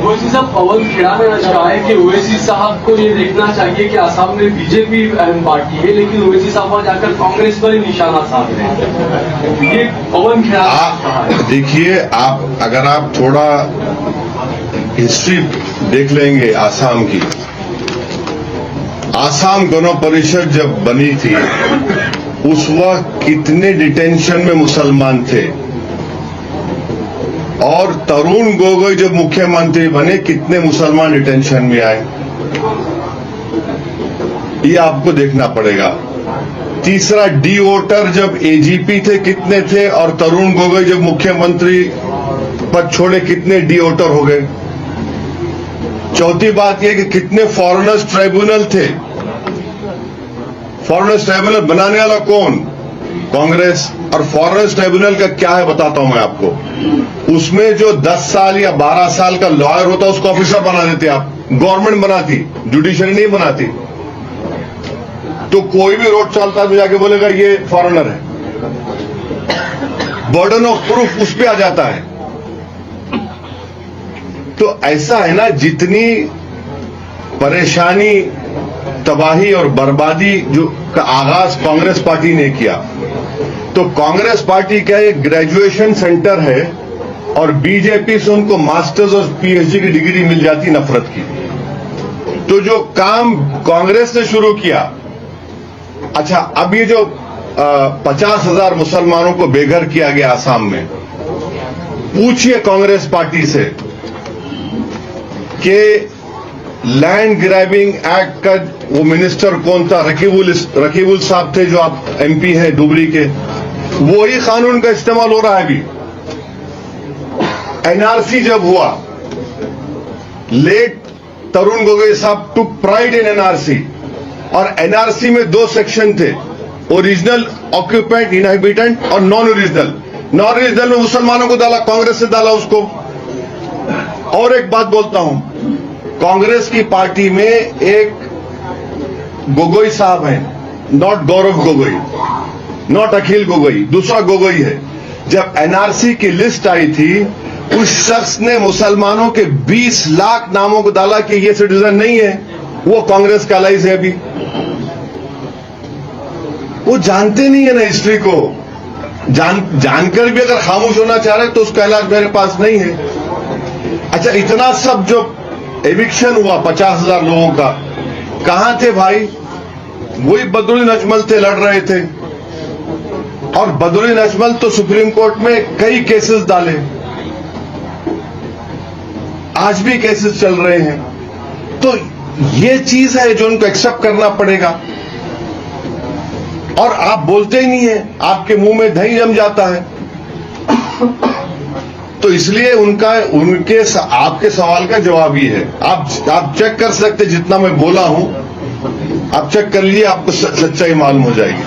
ओवैसी साहब, पवन खेड़ा ने आज कहा है कि ओवैसी साहब को ये देखना चाहिए कि असम में बीजेपी अहम पार्टी है, लेकिन ओवैसी साहब वहां जाकर कांग्रेस पर ही निशाना साध रहे हैं। ये पवन खेड़ा ने कहा है। देखिए, अगर आप थोड़ा हिस्ट्री देख लेंगे आसाम की, आसाम गण परिषद जब बनी थी उस वक्त कितने डिटेंशन में मुसलमान थे, और तरुण गोगोई जब मुख्यमंत्री बने कितने मुसलमान डिटेंशन में आए, ये आपको देखना पड़ेगा। तीसरा, डी वोटर जब एजीपी थे कितने थे, और तरुण गोगोई जब मुख्यमंत्री पद छोड़े कितने डी वोटर हो गए। चौथी बात यह कि कितने फॉरेनर्स ट्राइब्यूनल थे। फॉरेनर्स ट्राइब्यूनल बनाने वाला कौन? कांग्रेस। और फॉरेनर्स ट्राइब्यूनल का क्या है बताता हूं मैं आपको। उसमें जो 10 साल या 12 साल का लॉयर होता उसको ऑफिसर बना देते आप, गवर्नमेंट बनाती, जुडिशरी नहीं बनाती। तो कोई भी रोड चलता है तो जाके बोलेगा ये फॉरेनर है, बर्डन ऑफ प्रूफ उस पर आ जाता है। तो ऐसा है ना, जितनी परेशानी, तबाही और बर्बादी जो का आगाज कांग्रेस पार्टी ने किया, तो कांग्रेस पार्टी का एक ग्रेजुएशन सेंटर है और बीजेपी से उनको मास्टर्स और पीएचडी की डिग्री मिल जाती नफरत की। तो जो काम कांग्रेस ने शुरू किया, अच्छा अब ये जो 50,000 मुसलमानों को बेघर किया गया आसाम में, पूछिए कांग्रेस पार्टी से कि लैंड ग्रैबिंग एक्ट का वो मिनिस्टर कौन था? रकीबुल साहब थे, जो आप एमपी हैं डुबरी के। वही कानून का इस्तेमाल हो रहा है अभी। एनआरसी जब हुआ, लेट तरुण गोगोई साहब टुक प्राइड इन एनआरसी, और एनआरसी में 2 सेक्शन थे, ओरिजिनल ऑक्यूपेंट इनहेबिटेंट और नॉन ओरिजिनल। नॉन ओरिजिनल में मुसलमानों को डाला, कांग्रेस ने डाला उसको। और एक बात बोलता हूं, कांग्रेस की पार्टी में एक गोगोई साहब हैं, नॉट गौरव गोगोई, नॉट अखिल गोगोई, दूसरा गोगोई है। जब एनआरसी की लिस्ट आई थी, उस शख्स ने मुसलमानों के 20 लाख नामों को डाला कि ये सिटीजन नहीं है, वो कांग्रेस का अलाइज है अभी। वो जानते नहीं है ना हिस्ट्री को, जानकर भी अगर खामोश होना चाह रहे तो उसका इलाज मेरे पास नहीं है। अच्छा, इतना सब जो एविक्शन हुआ 50,000 लोगों का, कहां थे भाई? वही बदरुद्दीन अजमल थे, लड़ रहे थे। और बदरुद्दीन अजमल तो सुप्रीम कोर्ट में कई केसेस डाले, आज भी केसेस चल रहे हैं। तो ये चीज है जो उनको एक्सेप्ट करना पड़ेगा। और आप बोलते ही नहीं है, आपके मुंह में दही जम जाता है। तो इसलिए आपके सवाल का जवाब ही है। आप चेक कर सकते, जितना मैं बोला हूं आप चेक कर लीजिए, आपको सच्चाई मालूम हो जाएगी।